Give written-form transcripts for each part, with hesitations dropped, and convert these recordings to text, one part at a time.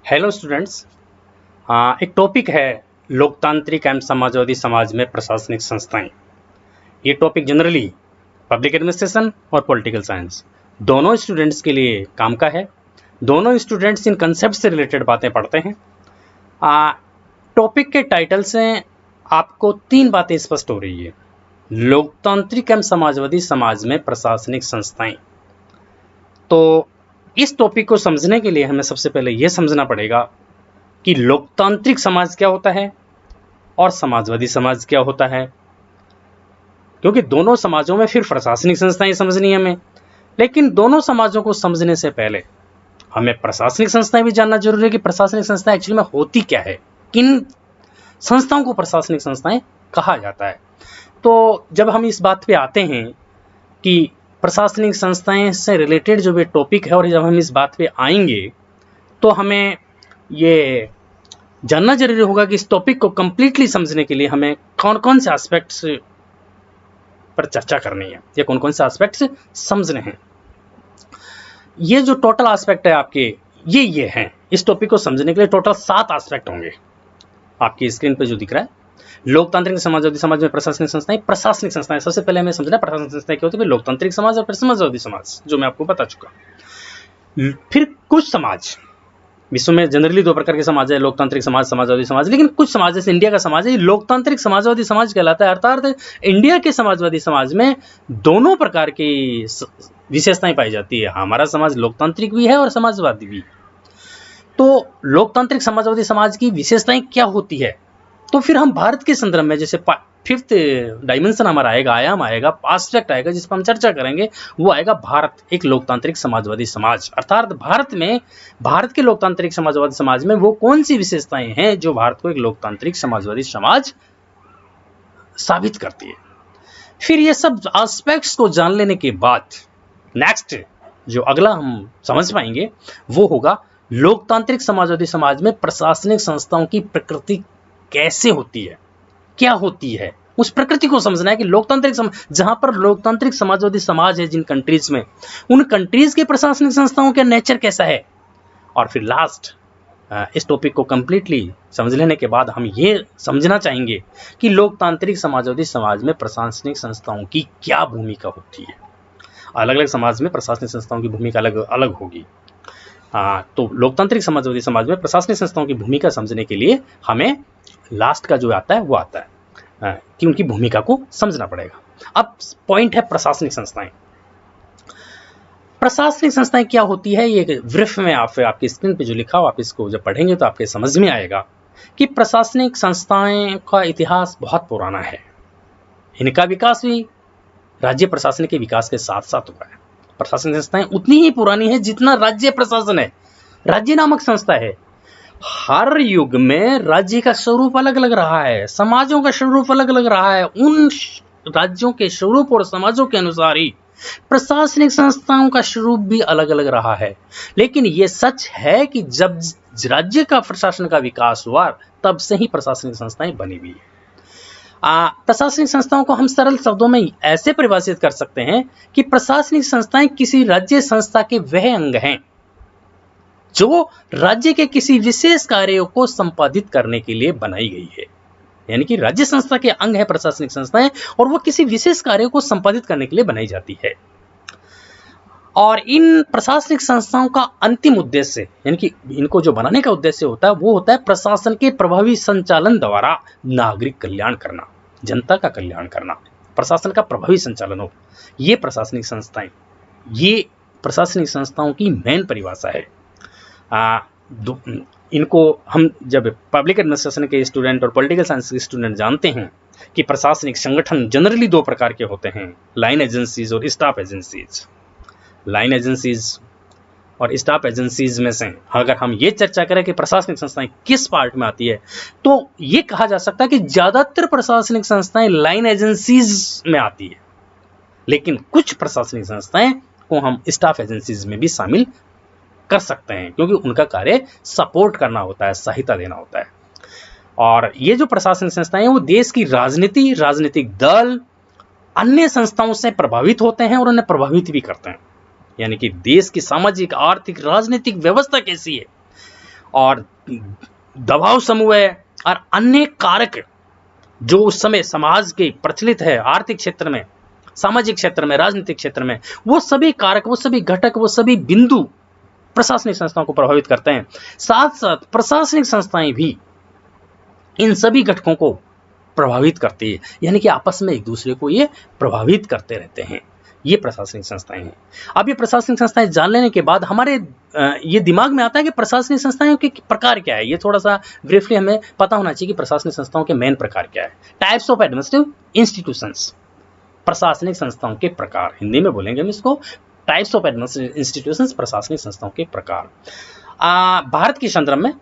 Hello students. एक topic है लोकतांत्रिक एवं समाजवादी समाज में प्रशासनिक संस्थाएं। ये टॉपिक जनरली पब्लिक एडमिनिस्ट्रेशन और पॉलिटिकल साइंस दोनों स्टूडेंट्स के लिए काम का है। दोनों स्टूडेंट्स इन कंसेप्ट से रिलेटेड बातें पढ़ते हैं। टॉपिक के टाइटल से आपको तीन बातें स्पष्ट हो रही है। लोकतांत्रिक एवं समाजवादी समाज में प्रशासनिक संस्थाएं। तो इस टॉपिक को समझने के लिए हमें सबसे पहले यह समझना पड़ेगा कि लोकतांत्रिक समाज क्या होता है और समाजवादी समाज क्या होता है, क्योंकि दोनों समाजों में फिर प्रशासनिक संस्थाएं समझनी है हमें। लेकिन दोनों समाजों को समझने से पहले हमें प्रशासनिक संस्थाएं भी जानना जरूरी है कि प्रशासनिक संस्थाएं एक्चुअली में होती क्या है, किन संस्थाओं को प्रशासनिक संस्थाएं कहा जाता है। तो जब हम इस बात पे आते हैं कि प्रशासनिक संस्थाएं से रिलेटेड जो भी टॉपिक है, और जब हम इस बात पे आएंगे तो हमें ये जानना जरूरी होगा कि इस टॉपिक को कंप्लीटली समझने के लिए हमें कौन कौन से एस्पेक्ट्स पर चर्चा करनी है या कौन कौन से एस्पेक्ट्स समझने हैं। ये जो टोटल एस्पेक्ट है आपके, ये हैं। इस टॉपिक को समझने के लिए टोटल 7 एस्पेक्ट होंगे। आपकी स्क्रीन पे जो दिख रहा है, लोकतांत्रिक समाजवादी समाज में प्रशासनिक संस्थाएं। प्रशासनिक संस्थाएं सबसे पहले हमें समझना है प्रशासनिक संस्थाएं क्या होती है। लोकतांत्रिक समाज और समाजवादी समाज, जो मैं आपको बता चुका। फिर कुछ समाज, विश्व में जनरली 2 प्रकार के समाज है, लोकतांत्रिक समाज, समाजवादी समाज। लेकिन कुछ समाज जैसे इंडिया का समाज है, ये लोकतांत्रिक समाजवादी समाज कहलाता है। अर्थात इंडिया के समाजवादी समाज में दोनों प्रकार की विशेषताएं पाई जाती है। हमारा समाज लोकतांत्रिक भी है और समाजवादी भी। तो लोकतांत्रिक समाजवादी समाज की विशेषताएं क्या होती है, तो फिर हम भारत के संदर्भ में जैसे 5th डायमेंशन हमारा आएगा, आयाम आएगा, एस्पेक्ट आएगा, जिस पर हम चर्चा करेंगे, वो आएगा भारत एक लोकतांत्रिक समाजवादी समाज। अर्थात भारत के लोकतांत्रिक समाजवादी समाज में वो कौन सी विशेषताएं हैं जो भारत को एक लोकतांत्रिक समाजवादी समाज साबित करती है। फिर ये सब एस्पेक्ट्स को जान लेने के बाद नेक्स्ट जो अगला हम समझ पाएंगे वो होगा लोकतांत्रिक समाजवादी समाज में प्रशासनिक संस्थाओं की प्रकृति कैसे होती है, क्या होती है। उस प्रकृति को समझना है कि लोकतांत्रिक जहां पर लोकतांत्रिक समाजवादी समाज है, जिन कंट्रीज में, उन कंट्रीज के प्रशासनिक संस्थाओं का नेचर कैसा है। और फिर लास्ट इस टॉपिक को कंप्लीटली समझ लेने के बाद हम ये समझना चाहेंगे कि लोकतांत्रिक समाजवादी समाज में प्रशासनिक संस्थाओं की क्या भूमिका होती है। अलग अलग समाज में प्रशासनिक संस्थाओं की भूमिका अलग अलग होगी। तो लोकतांत्रिक समाजवादी समाज में प्रशासनिक संस्थाओं की भूमिका समझने के लिए हमें लास्ट का जो आता है वो आता है कि उनकी भूमिका को समझना पड़ेगा। अब पॉइंट है प्रशासनिक संस्थाएं। प्रशासनिक संस्थाएं क्या होती है, ये ब्रीफ में आपकी स्क्रीन पे जो लिखा हो, आप इसको जब पढ़ेंगे तो आपके समझ में आएगा कि प्रशासनिक संस्थाएं का इतिहास बहुत पुराना है। इनका विकास भी राज्य प्रशासन के विकास के साथ साथ हुआ है। प्रशासनिक संस्थाएं उतनी ही पुरानी है जितना राज्य प्रशासन है। राज्य नामक संस्था है। हर युग में राज्य का स्वरूप अलग अलग रहा है, समाजों का स्वरूप अलग अलग रहा है। उन राज्यों के स्वरूप और समाजों के अनुसार ही प्रशासनिक संस्थाओं का स्वरूप भी अलग अलग रहा है। लेकिन यह सच है कि जब राज्य का प्रशासन का विकास हुआ तब से ही प्रशासनिक संस्थाएं बनी हुई है। प्रशासनिक संस्थाओं को हम सरल शब्दों में ऐसे परिभाषित कर सकते हैं कि प्रशासनिक संस्थाएं किसी राज्य संस्था के वह अंग हैं जो राज्य के किसी विशेष कार्यों को संपादित करने के लिए बनाई गई है। यानी कि राज्य संस्था के अंग है प्रशासनिक संस्थाएं, और वो किसी विशेष कार्य को संपादित करने के लिए बनाई जाती है। और इन प्रशासनिक संस्थाओं का अंतिम उद्देश्य, यानी कि इनको जो बनाने का उद्देश्य होता है वो होता है प्रशासन के प्रभावी संचालन द्वारा नागरिक कल्याण करना, जनता का कल्याण करना, प्रशासन का प्रभावी संचालन हो। ये प्रशासनिक संस्थाएं, ये प्रशासनिक संस्थाओं की मेन परिभाषा है। इनको हम जब पब्लिक एडमिनिस्ट्रेशन के स्टूडेंट और पॉलिटिकल साइंस के स्टूडेंट जानते हैं कि प्रशासनिक संगठन जनरली 2 प्रकार के होते हैं, लाइन एजेंसीज और स्टाफ एजेंसीज। लाइन एजेंसीज और स्टाफ एजेंसीज में से अगर हम ये चर्चा करें कि प्रशासनिक संस्थाएं किस पार्ट में आती है, तो ये कहा जा सकता है कि ज्यादातर प्रशासनिक संस्थाएं लाइन एजेंसीज में आती है। लेकिन कुछ प्रशासनिक संस्थाएं को हम स्टाफ एजेंसीज में भी शामिल कर सकते हैं, क्योंकि उनका कार्य सपोर्ट करना होता है, सहायता देना होता है। और ये जो प्रशासनिक संस्थाएं हैं वो देश की राजनीति, राजनीतिक दल, अन्य संस्थाओं से प्रभावित होते हैं और उन्हें प्रभावित भी करते हैं। यानी कि देश की सामाजिक, आर्थिक, राजनीतिक व्यवस्था कैसी है और दबाव समूह और अन्य कारक जो उस समय समाज के प्रचलित है, आर्थिक क्षेत्र में, सामाजिक क्षेत्र में, राजनीतिक क्षेत्र में, वो सभी कारक, वो सभी घटक, वो सभी बिंदु प्रशासनिक संस्थाओं को प्रभावित करते हैं। साथ साथ प्रशासनिक संस्थाएं भी इन सभी घटकों को प्रभावित करती है, यानी कि आपस में एक दूसरे को ये प्रभावित करते रहते हैं। ये प्रशासनिक संस्थाएं हैं। अब ये प्रशासनिक संस्थाएं जान लेने के बाद हमारे ये दिमाग में आता है कि प्रशासनिक संस्थाओं के प्रकार क्या है। ये थोड़ा सा ब्रीफली हमें पता होना चाहिए कि प्रशासनिक संस्थाओं के मेन प्रकार क्या है। टाइप्स ऑफ एडमिनिस्ट्रेटिव इंस्टीट्यूशंस, प्रशासनिक संस्थाओं के प्रकार, हिंदी में बोलेंगे हम इसको, टाइप्स ऑफ एडमिनिस्ट्रेटिव इंस्टीट्यूशंस, प्रशासनिक संस्थाओं के प्रकार। भारत के संदर्भ में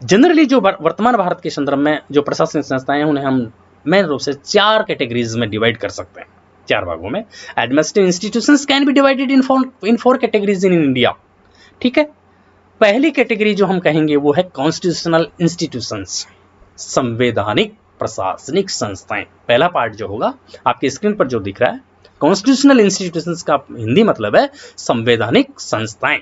जनरली जो वर्तमान भारत के संदर्भ में जो प्रशासनिक संस्थाएं हैं उन्हें हम मेन रूप से 4 कैटेगरीज में डिवाइड कर सकते हैं, 4 भागों में। Administrative institutions can be divided in 4 categories in India. ठीक है, पहली कैटेगरी जो हम कहेंगे वो है कॉन्स्टिट्यूशनल इंस्टीट्यूशंस, संवैधानिक प्रशासनिक संस्थाएं। पहला पार्ट जो होगा आपकी स्क्रीन पर जो दिख रहा है, कॉन्स्टिट्यूशनल इंस्टीट्यूशंस का हिंदी मतलब है संवैधानिक संस्थाएं।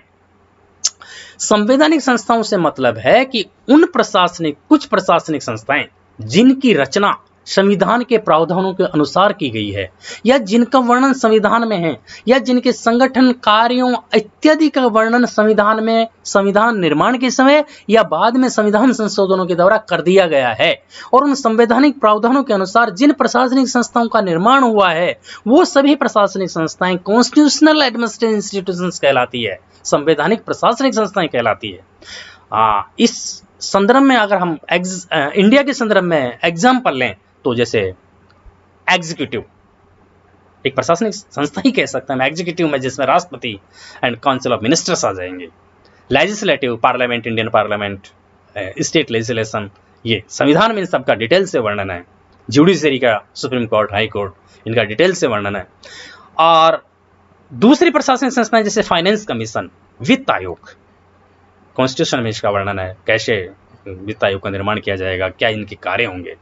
संवैधानिक संस्थाओं से मतलब है कि कुछ प्रशासनिक संस्थाएं जिनकी रचना संविधान के प्रावधानों के अनुसार की गई है, या जिनका वर्णन संविधान में है, या जिनके संगठन कार्यों इत्यादि का वर्णन संविधान में, संविधान निर्माण के समय या बाद में संविधान संशोधनों के द्वारा कर दिया गया है, और उन संवैधानिक प्रावधानों के अनुसार जिन प्रशासनिक संस्थाओं का निर्माण हुआ है, वो सभी प्रशासनिक संस्थाएं कॉन्स्टिट्यूशनल एडमिनिस्ट्रेटिव इंस्टीट्यूशंस कहलाती है, संवैधानिक प्रशासनिक संस्थाएं कहलाती है। इस संदर्भ में अगर हम इंडिया के संदर्भ में एग्जाम्पल लें तो जैसे एग्जीक्यूटिव एक प्रशासनिक संस्था ही कह सकते हैं एग्जीक्यूटिव में, जिसमें राष्ट्रपति एंड काउंसिल ऑफ मिनिस्टर्स आ जाएंगे। Legislative, parliament, Indian parliament, state legislation, ये संविधान में इन सबका डिटेल से वर्णन है। जुडिशरी का सुप्रीम कोर्ट, हाई कोर्ट, इनका डिटेल से वर्णन है। और दूसरी प्रशासनिक संस्थाएं जैसे फाइनेंस कमीशन, वित्त आयोग, कॉन्स्टिट्यूशन में इसका वर्णन है, कैसे वित्त आयोग का निर्माण किया जाएगा, क्या इनके कार्य होंगे।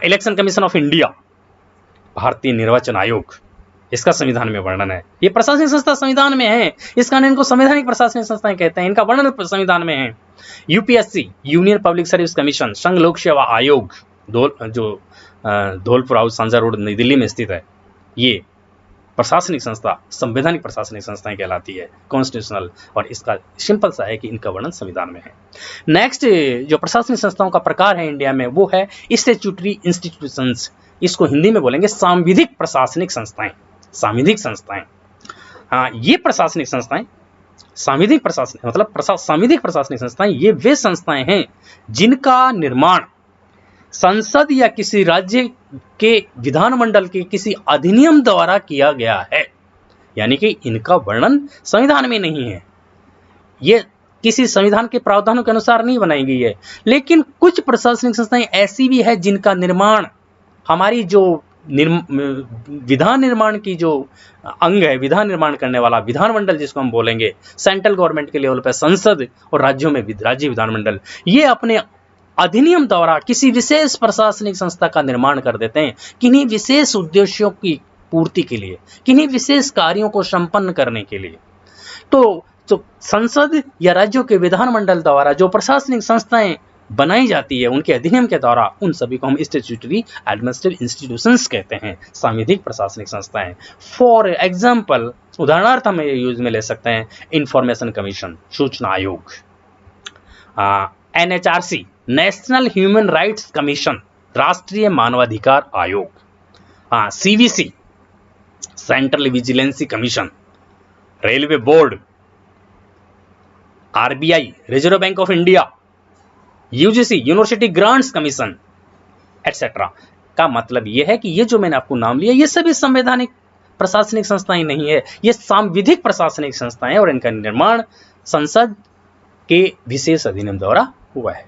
इलेक्शन कमीशन ऑफ इंडिया, भारतीय निर्वाचन आयोग, इसका संविधान में वर्णन है। ये प्रशासनिक संस्था संविधान में है, इस कारण इनको संवैधानिक प्रशासनिक संस्थाएं कहते हैं, इनका वर्णन संविधान में है। UPSC, union public service commission, संघ लोक सेवा आयोग, धौलपुर हाउस, सांझा रोड, नई दिल्ली में स्थित है, ये प्रशासनिक संस्था संवैधानिक प्रशासनिक संस्थाएं कहलाती है, कॉन्स्टिट्यूशनल, और इसका सिंपल सा है कि इनका वर्णन संविधान में है। नेक्स्ट जो प्रशासनिक संस्थाओं का प्रकार है इंडिया में वो है स्टैट्यूटरी इंस्टीट्यूशंस, इसको हिंदी में बोलेंगे सांविधिक प्रशासनिक संस्थाएं, सांविधिक संस्थाएं। ये प्रशासनिक संस्थाएं, सांविधिक प्रशासनिक मतलब सांविधिक प्रशासनिक संस्थाएं, ये वे संस्थाएं हैं जिनका निर्माण संसद या किसी राज्य के विधानमंडल के किसी अधिनियम द्वारा किया गया है, यानी कि इनका वर्णन संविधान में नहीं है, ये किसी संविधान के प्रावधानों के अनुसार नहीं बनाई गई है। लेकिन कुछ प्रशासनिक संस्थाएं ऐसी भी है जिनका निर्माण हमारी जो विधान निर्माण की जो अंग है, विधान निर्माण करने वाला विधानमंडल जिसको हम बोलेंगे, सेंट्रल गवर्नमेंट के लेवल पर संसद और राज्यों में राज्य विधानमंडल, ये अपने अधिनियम द्वारा किसी विशेष प्रशासनिक संस्था का निर्माण कर देते हैं, किन्हीं विशेष उद्देश्यों की पूर्ति के लिए, किन्हीं विशेष कार्यों को संपन्न करने के लिए। तो संसद या राज्यों के विधानमंडल द्वारा जो प्रशासनिक संस्थाएं बनाई जाती है, उनके अधिनियम के द्वारा, उन सभी को हम स्टैट्यूटरी एडमिनिस्ट्रेटिव इंस्टीट्यूशंस कहते हैं, सांविधिक प्रशासनिक संस्थाएं। फॉर एग्जाम्पल, उदाहरणार्थ हम यूज में ले सकते हैं इंफॉर्मेशन कमीशन, सूचना आयोग, NHRC, National Human Rights Commission, राष्ट्रीय मानवाधिकार आयोग, CVC, Central Vigilance Commission, railway board, RBI, Reserve Bank of India, UGC, University Grants Commission, etcetera. का मतलब यह है कि ये जो मैंने आपको नाम लिया, ये सभी संवैधानिक प्रशासनिक संस्थाएं नहीं है, ये सांविधिक प्रशासनिक संस्थाएं, और इनका निर्माण संसद के विशेष अधिनियम द्वारा हुआ है।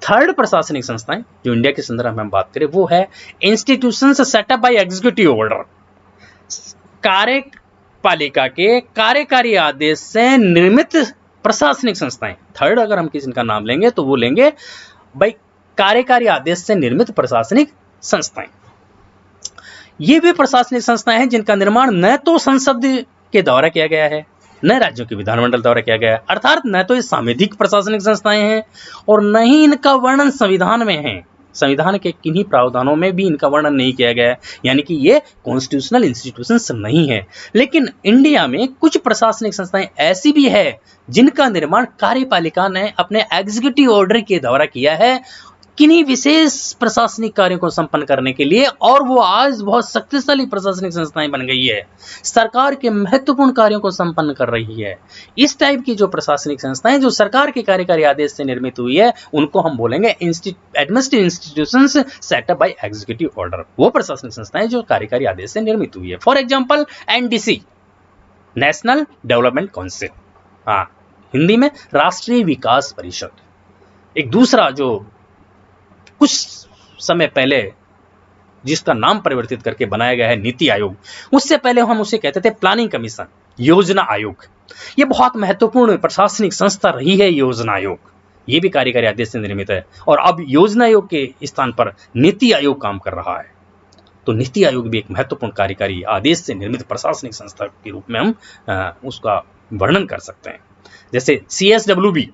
थर्ड प्रशासनिक संस्थाएं जो इंडिया के संदर्भ में हम बात करें वो है institutions setup by executive order, कार्यपालिका के कार्यकारी आदेश से निर्मित प्रशासनिक संस्थाएं। थर्ड अगर हम किसी का नाम लेंगे तो वो लेंगे भाई कार्यकारी आदेश से निर्मित प्रशासनिक संस्थाएं। ये वे प्रशासनिक संस्थाएं हैं जिनका निर्माण न तो संसद के द्वारा किया गया है, न राज्यों के विधानमंडल द्वारा किया गया है, अर्थात न तो ये सांविधिक प्रशासनिक संस्थाएं हैं और न ही इनका वर्णन संविधान में है। संविधान के किन्हीं प्रावधानों में भी इनका वर्णन नहीं किया गया है, यानी कि ये कॉन्स्टिट्यूशनल इंस्टीट्यूशंस नहीं है। लेकिन इंडिया में कुछ प्रशासनिक संस्थाएं ऐसी भी है जिनका निर्माण कार्यपालिका ने अपने एग्जीक्यूटिव ऑर्डर के द्वारा किया है किन्हीं विशेष प्रशासनिक कार्यों को संपन्न करने के लिए, और वो आज बहुत शक्तिशाली प्रशासनिक संस्थाएं बन गई है, सरकार के महत्वपूर्ण कार्यों को संपन्न कर रही है। इस टाइप की जो प्रशासनिक संस्थाएं जो सरकार के कार्यकारी आदेश से निर्मित हुई है उनको हम बोलेंगे administrative institutions set up by executive order. वो प्रशासनिक संस्थाएं जो कार्यकारी आदेश से निर्मित हुई है। For example NDC, national development council, Hindi में राष्ट्रीय विकास परिषद। एक दूसरा जो कुछ समय पहले जिसका नाम परिवर्तित करके बनाया गया है नीति आयोग, उससे पहले हम उसे कहते थे प्लानिंग कमीशन, योजना आयोग। ये बहुत महत्वपूर्ण प्रशासनिक संस्था रही है योजना आयोग, ये भी कार्यकारी आदेश से निर्मित है, और अब योजना आयोग के स्थान पर नीति आयोग काम कर रहा है। तो नीति आयोग भी एक महत्वपूर्ण कार्यकारी आदेश से निर्मित प्रशासनिक संस्था के रूप में हम उसका वर्णन कर सकते हैं। जैसे CSWB,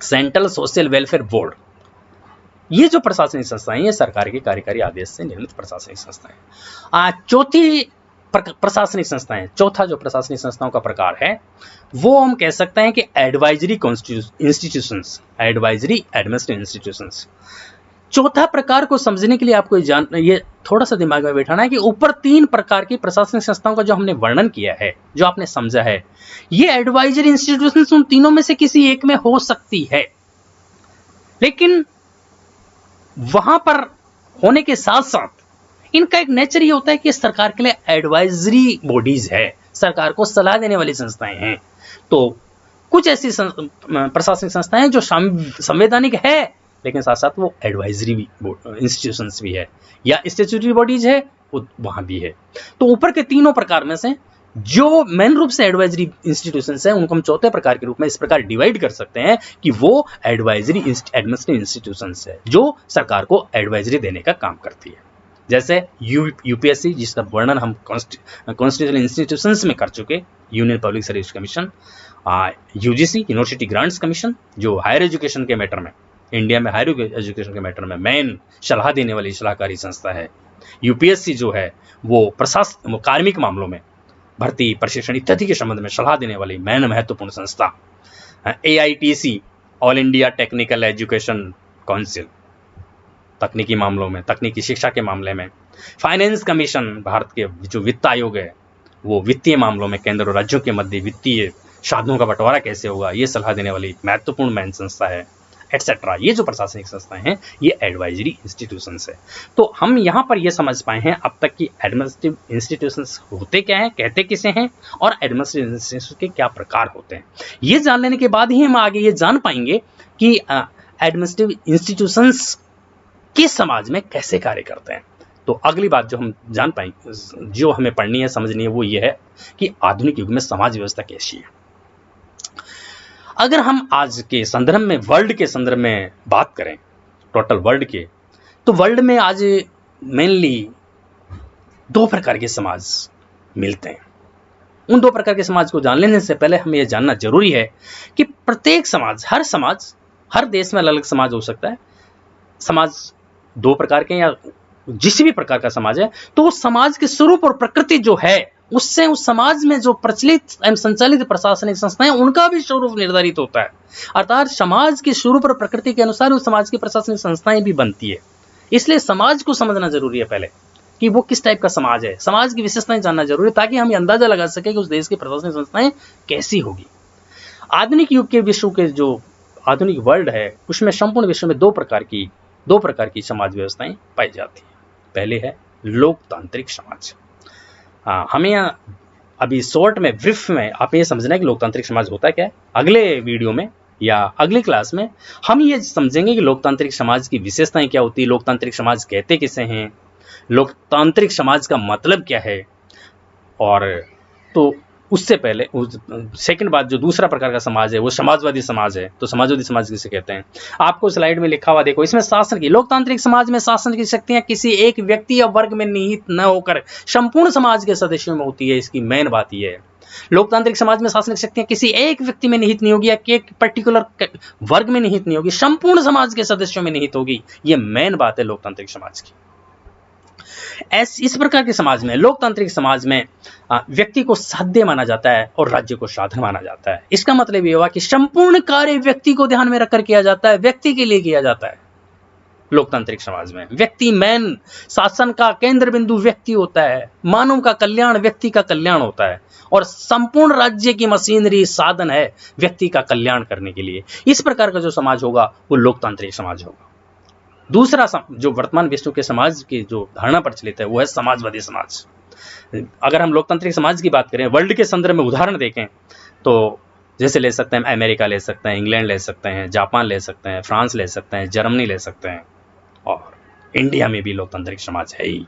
central social welfare board, ये जो प्रशासनिक संस्थाएं ये सरकार के कार्यकारी आदेश से निर्मित प्रशासनिक संस्थाएं। चौथी प्रशासनिक संस्थाएं, चौथा जो प्रशासनिक संस्थाओं का प्रकार है वो हम कह सकते हैं कि advisory institutions, advisory administrative institutions. चौथा प्रकार को समझने के लिए आपको ये थोड़ा सा दिमाग में बैठाना है कि ऊपर 3 प्रकार की प्रशासनिक संस्थाओं का जो हमने वर्णन किया है, जो आपने समझा है, ये एडवाइजरी इंस्टीट्यूशंस उन तीनों में से किसी एक में हो सकती है, लेकिन वहां पर होने के साथ साथ इनका एक नेचर ये होता है कि सरकार के लिए एडवाइजरी बॉडीज है, सरकार को सलाह देने वाली संस्थाएं हैं। तो कुछ ऐसी प्रशासनिक संस्थाएं जो संवैधानिक है लेकिन साथ साथ वो एडवाइजरी इंस्टीट्यूशंस भी है, या स्टैट्यूटरी बॉडीज है, वहां भी है। तो ऊपर के तीनों प्रकार में से जो मेन रूप से एडवाइजरी इंस्टीट्यूशंस हैं उनको हम चौथे प्रकार के रूप में इस प्रकार डिवाइड कर सकते हैं कि वो एडवाइजरी एडमिनिस्ट्रेटिव इंस्टीट्यूशंस है जो सरकार को एडवाइजरी देने का काम करती है। जैसे यूपीएससी, जिसका वर्णन हम कॉन्स्टिट्यूशनल इंस्टीट्यूशंस में कर चुके, union public service commission, UGC, university Grants commission, जो हायर एजुकेशन के मैटर में, इंडिया में हायर एजुकेशन के मैटर में मेन सलाह देने वाली सलाहकारी संस्था है। यूपीएससी जो है वो कार्मिक मामलों में भर्ती, प्रशिक्षण इत्यादि के संबंध में सलाह देने वाली मेन महत्वपूर्ण संस्था। AITC, all India technical education council, तकनीकी मामलों में, तकनीकी शिक्षा के मामले में। फाइनेंस कमीशन, भारत के जो वित्त आयोग है, वो वित्तीय मामलों में केंद्र और राज्यों के मध्य वित्तीय साधनों का बंटवारा कैसे होगा ये सलाह देने वाली महत्वपूर्ण मेन संस्था है, एटसेट्रा। ये जो प्रशासनिक संस्थाएं हैं ये एडवाइजरी इंस्टीट्यूशंस है। तो हम यहाँ पर ये समझ पाए हैं अब तक कि एडमिनिस्ट्रेटिव इंस्टीट्यूशंस होते क्या हैं, कहते किसे हैं, और एडमिनिस्ट्रेटिव इंस्टीट्यूशंस के क्या प्रकार होते हैं। ये जान लेने के बाद ही हम आगे ये जान पाएंगे कि एडमिनिस्ट्रेटिव इंस्टीट्यूशंस किस समाज में कैसे कार्य करते हैं। तो अगली बात जो हम जान पाएंगे, जो हमें पढ़नी है, समझनी है, वो ये है कि आधुनिक युग में समाज व्यवस्था कैसी है। अगर हम आज के संदर्भ में, वर्ल्ड के संदर्भ में बात करें, टोटल वर्ल्ड के, तो वर्ल्ड में आज मेनली 2 प्रकार के समाज मिलते हैं। उन 2 प्रकार के समाज को जान लेने से पहले हमें यह जानना जरूरी है कि प्रत्येक समाज, हर देश में अलग अलग समाज हो सकता है। समाज 2 प्रकार के या जिस भी प्रकार का समाज है, तो उस समाज के स्वरूप और प्रकृति जो है उससे उस समाज में जो प्रचलित एवं संचालित प्रशासनिक संस्थाएं उनका भी स्वरूप निर्धारित होता है। अर्थात समाज के स्वरूप और प्रकृति के अनुसार उस समाज की प्रशासनिक संस्थाएं भी बनती है। इसलिए समाज को समझना जरूरी है पहले कि वो किस टाइप का समाज है, समाज की विशेषताएं जानना जरूरी है, ताकि हम ये अंदाजा लगा सके कि उस देश की प्रशासनिक संस्थाएं कैसी होगी। आधुनिक युग के विश्व के जो आधुनिक वर्ल्ड है उसमें संपूर्ण विश्व में 2 प्रकार की समाज व्यवस्थाएं पाई जाती है। पहले है लोकतांत्रिक समाज। हमें अभी शॉर्ट में, ब्रीफ में आप ये समझना है कि लोकतांत्रिक समाज होता क्या है। अगले वीडियो में या अगली क्लास में हम ये समझेंगे कि लोकतांत्रिक समाज की विशेषताएं क्या होती है, लोकतांत्रिक समाज कहते किसे हैं, लोकतांत्रिक समाज का मतलब क्या है। और तो उससे पहले सेकंड बात, जो दूसरा प्रकार का समाज है वो समाजवादी समाज है। तो समाजवादी समाज किसे कहते हैं, आपको स्लाइड में लिखा हुआ देखो। इसमें शासन की, लोकतांत्रिक समाज में शासन की शक्तियां किसी एक व्यक्ति या वर्ग में निहित न होकर संपूर्ण समाज के सदस्यों में होती है। इसकी मेन बात यह है। लोकतांत्रिक समाज में शासनिक शक्तियां किसी एक व्यक्ति में निहित नहीं होगी या एक पर्टिकुलर वर्ग में निहित नहीं होगी, संपूर्ण समाज के सदस्यों में निहित होगी। ये मेन बात है लोकतांत्रिक समाज की। इस प्रकार के समाज में, लोकतांत्रिक समाज में व्यक्ति को साध्य माना जाता है और राज्य को साधन माना जाता है। इसका मतलब ये हुआ कि संपूर्ण कार्य व्यक्ति को ध्यान में रखकर किया जाता है, व्यक्ति के लिए किया जाता है। लोकतांत्रिक समाज में व्यक्ति मेन, शासन का केंद्र बिंदु व्यक्ति होता है, मानव का कल्याण व्यक्ति का कल्याण होता है और संपूर्ण राज्य की मशीनरी साधन है व्यक्ति का कल्याण करने के लिए। इस प्रकार का जो समाज होगा वो लोकतांत्रिक समाज होगा। दूसरा जो वर्तमान विश्व के समाज की जो धारणा प्रचलित है वो है समाजवादी समाज। अगर हम लोकतांत्रिक समाज की बात करें, वर्ल्ड के संदर्भ में उदाहरण देखें तो जैसे ले सकते हैं अमेरिका ले सकते हैं, इंग्लैंड ले सकते हैं, जापान ले सकते हैं, फ्रांस ले सकते हैं, जर्मनी ले सकते हैं, और इंडिया में भी लोकतांत्रिक समाज है ही।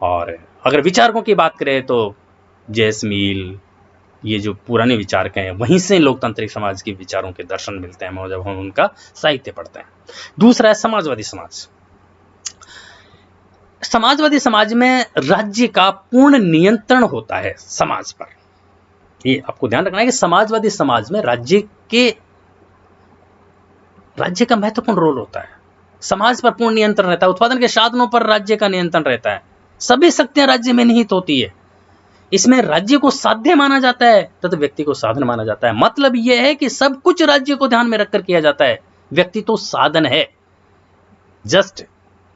और अगर विचारकों की बात करें तो जेम्स मिल, ये जो पुराने विचारक हैं, वहीं से लोकतांत्रिक समाज के विचारों के दर्शन मिलते हैं जब हम उनका साहित्य पढ़ते हैं। दूसरा है समाजवादी समाज। समाजवादी समाज में राज्य का पूर्ण नियंत्रण होता है समाज पर। ये आपको ध्यान रखना है कि समाजवादी समाज में राज्य का महत्वपूर्ण रोल होता है। समाज पर पूर्ण नियंत्रण रहता है, उत्पादन के साधनों पर राज्य का नियंत्रण रहता है, सभी शक्तियां राज्य में निहित होती है। इसमें राज्य को साध्य माना जाता है तथा व्यक्ति को साधन माना जाता है। मतलब यह है कि सब कुछ राज्य को ध्यान में रखकर किया जाता है, व्यक्ति तो साधन है। जस्ट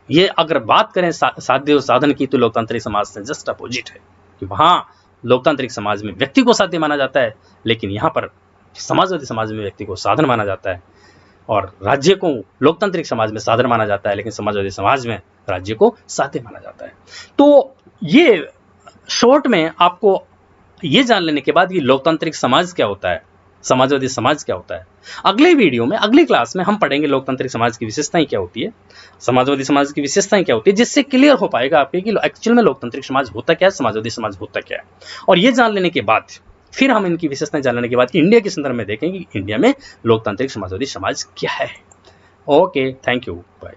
ये अगर बात करें साध्य और साधन की तो लोकतांत्रिक समाज से जस्ट अपोजिट है कि वहां लोकतांत्रिक समाज में व्यक्ति को साध्य माना जाता है, लेकिन यहां पर समाजवादी समाज में व्यक्ति को साधन माना जाता है, और राज्य को लोकतांत्रिक समाज में साधन माना जाता है लेकिन समाजवादी समाज में राज्य को साध्य माना जाता है। तो ये शॉर्ट में आपको ये जान लेने के बाद कि लोकतांत्रिक समाज क्या होता है, समाजवादी समाज क्या होता है, अगले वीडियो में, अगली क्लास में हम पढ़ेंगे लोकतांत्रिक समाज की विशेषताएं क्या होती है, समाजवादी समाज की विशेषताएं क्या होती है, जिससे क्लियर हो पाएगा आपके कि एक्चुअल में लोकतांत्रिक समाज होता क्या है, समाजवादी समाज होता क्या है। और ये जान लेने के बाद फिर हम इनकी विशेषताएं जान लेने के बाद इंडिया के संदर्भ में देखेंगे कि इंडिया में लोकतांत्रिक समाजवादी समाज क्या है। Okay, thank you, bye.